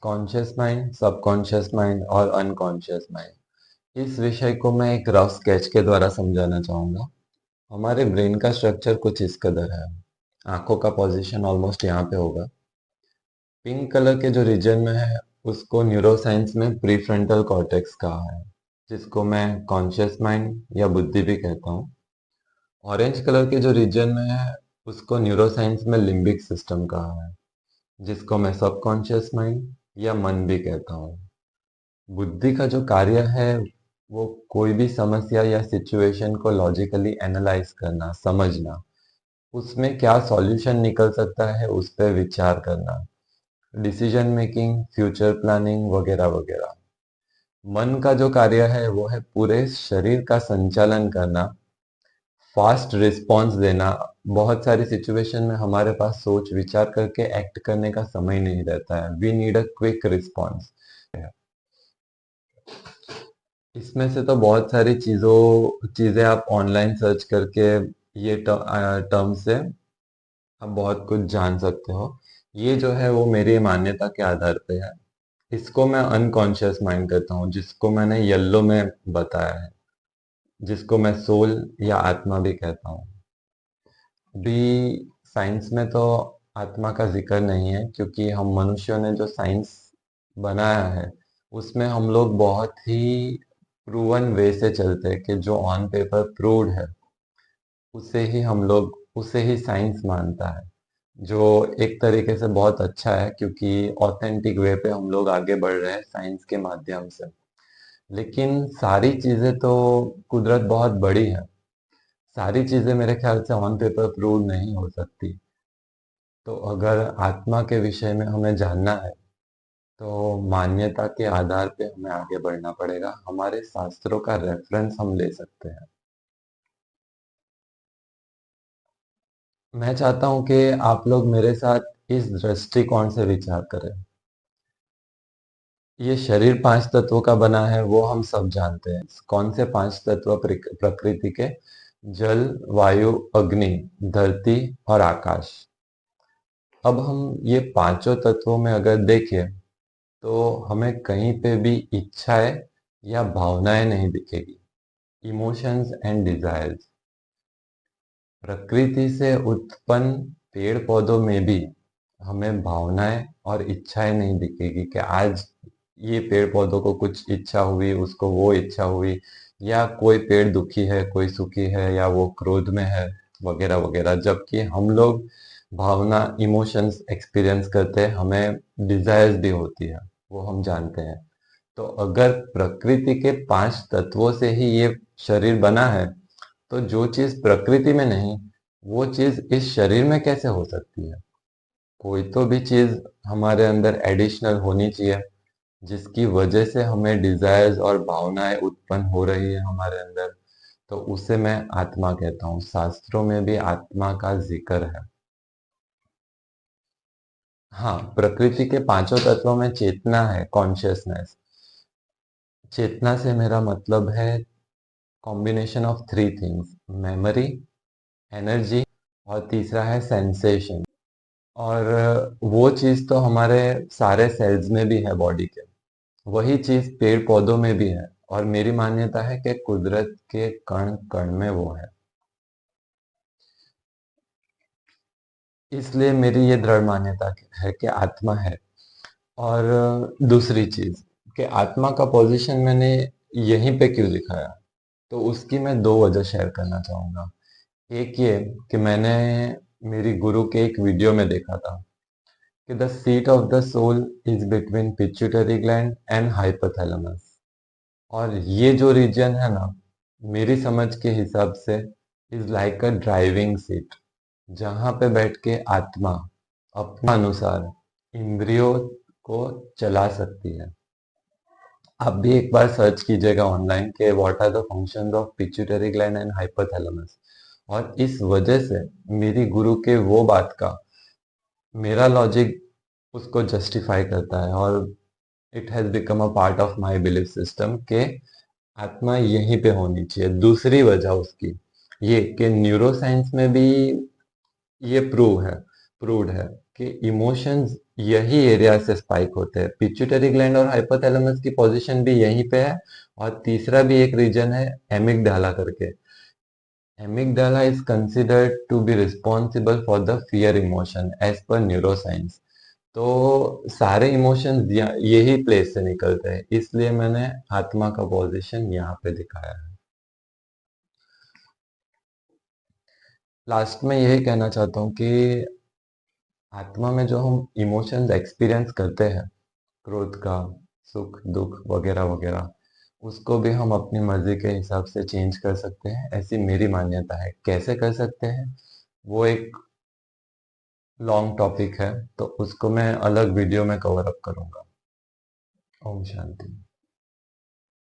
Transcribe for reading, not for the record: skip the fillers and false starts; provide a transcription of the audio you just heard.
Conscious mind, subconscious mind और unconscious mind, इस विषय को मैं एक रफ स्केच के द्वारा समझाना चाहूंगा। हमारे ब्रेन का स्ट्रक्चर कुछ इस कदर है। आंखों का पोजीशन ऑलमोस्ट यहाँ पे होगा। पिंक कलर के जो रीजन में है उसको न्यूरोसाइंस में प्रीफ्रंटल कॉर्टेक्स कहा है, जिसको मैं कॉन्शियस माइंड या बुद्धि भी कहता हूँ। ऑरेंज कलर के जो रीजन में है उसको न्यूरोसाइंस में लिम्बिक सिस्टम कहा है, जिसको मैं सबकॉन्शियस माइंड या मन भी कहता हूँ। बुद्धि का जो कार्य है वो कोई भी समस्या या सिचुएशन को लॉजिकली एनालाइज करना, समझना, उसमें क्या सॉल्यूशन निकल सकता है उस पर विचार करना, डिसीजन मेकिंग, फ्यूचर प्लानिंग वगैरह वगैरह। मन का जो कार्य है वो है पूरे शरीर का संचालन करना, फास्ट रिस्पॉन्स देना। बहुत सारी सिचुएशन में हमारे पास सोच विचार करके एक्ट करने का समय नहीं रहता है। We need a quick response. इसमें से तो बहुत सारी चीजें आप ऑनलाइन सर्च करके ये टर्म से आप बहुत कुछ जान सकते हो। ये जो है वो मेरी मान्यता के आधार पे है। इसको मैं अनकॉन्शियस माइंड कहता हूँ, जिसको मैंने येलो में बताया है, जिसको मैं सोल या आत्मा भी कहता हूँ। अभी साइंस में तो आत्मा का जिक्र नहीं है, क्योंकि हम मनुष्यों ने जो साइंस बनाया है उसमें हम लोग बहुत ही प्रूवन वे से चलते हैं कि जो ऑन पेपर प्रूव्ड है उसे ही साइंस मानता है, जो एक तरीके से बहुत अच्छा है, क्योंकि ऑथेंटिक वे पे हम लोग आगे बढ़ रहे हैं साइंस के माध्यम से। लेकिन सारी चीजें तो कुदरत बहुत बड़ी है। सारी चीजें मेरे ख्याल से ऑन पेपर प्रूव नहीं हो सकती। तो अगर आत्मा के विषय में हमें जानना है तो मान्यता के आधार पे हमें आगे बढ़ना पड़ेगा। हमारे शास्त्रों का रेफरेंस हम ले सकते हैं। मैं चाहता हूं कि आप लोग मेरे साथ इस दृष्टिकोण से विचार करें। ये शरीर पांच तत्वों का बना है, वो हम सब जानते हैं। कौन से पांच तत्व? प्रकृति के जल, वायु, अग्नि, धरती और आकाश। अब हम ये पांचों तत्वों में अगर देखें तो हमें कहीं पे भी इच्छाएं या भावनाएं नहीं दिखेगी। Emotions and desires. प्रकृति से उत्पन्न पेड़ पौधों में भी हमें भावनाएं और इच्छाएं नहीं दिखेगी कि आज ये पेड़ पौधों को कुछ इच्छा हुई, उसको वो इच्छा हुई, या कोई पेड़ दुखी है, कोई सुखी है, या वो क्रोध में है, वगैरह वगैरह। जबकि हम लोग भावना, इमोशंस एक्सपीरियंस करते हैं, हमें डिजायर्स भी होती है, वो हम जानते हैं। तो अगर प्रकृति के पांच तत्वों से ही ये शरीर बना है, तो जो चीज प्रकृति में नहीं वो चीज इस शरीर में कैसे हो सकती है? कोई तो भी चीज हमारे अंदर एडिशनल होनी चाहिए, जिसकी वजह से हमें डिजायर्स और भावनाएं उत्पन्न हो रही है हमारे अंदर। तो उसे मैं आत्मा कहता हूँ। शास्त्रों में भी आत्मा का जिक्र है। हाँ, प्रकृति के पांचों तत्वों में चेतना है, कॉन्शियसनेस। चेतना से मेरा मतलब है combination of three things: memory, energy और तीसरा है सेंसेशन। और वो चीज तो हमारे सारे सेल्स में भी है बॉडी के। वही चीज पेड़ पौधों में भी है, और मेरी मान्यता है कि कुदरत के कण कण में वो है। इसलिए मेरी ये दृढ़ मान्यता है कि आत्मा है। और दूसरी चीज कि आत्मा का पोजीशन मैंने यहीं पे क्यों दिखाया, तो उसकी मैं दो वजह शेयर करना चाहूंगा। एक ये कि मैंने मेरी गुरु के एक वीडियो में देखा था कि the seat of the soul is between pituitary gland and hypothalamus. और ये जो रीजन है ना, मेरी समझ के हिसाब से is like a driving seat, जहां पे बैठ के आत्मा अपना अनुसार इंद्रियों को चला सकती है। आप भी एक बार सर्च कीजिएगा ऑनलाइन के what are the functions of pituitary gland and hypothalamus. और इस वजह से मेरी गुरु के वो बात का मेरा लॉजिक उसको जस्टिफाई करता है, और it has become a part of my belief system के आत्मा यहीं पे होनी चाहिए। दूसरी वजह उसकी ये कि न्यूरोसाइंस में भी ये प्रूव्ड है कि इमोशंस यही एरिया से स्पाइक होते हैं। पिट्यूटरी ग्लैंड और हाइपोथैलेमस की पोजीशन भी यहीं पे है। और तीसरा भी एक रीजन है एमिगडाला करके। Amygdala is considered to be responsible for the fear emotion as per neuroscience. तो सारे इमोशंस यही प्लेस से निकलते हैं, इसलिए मैंने आत्मा का पोजीशन यहाँ पे दिखाया है। लास्ट में यही कहना चाहता हूँ कि आत्मा में जो हम इमोशंस एक्सपीरियंस करते हैं, क्रोध का, सुख दुख वगैरह वगैरह, उसको भी हम अपनी मर्जी के हिसाब से चेंज कर सकते हैं, ऐसी मेरी मान्यता है। कैसे कर सकते हैं वो एक लॉन्ग टॉपिक है, तो उसको मैं अलग वीडियो में कवर अप करूंगा। ओम शांति।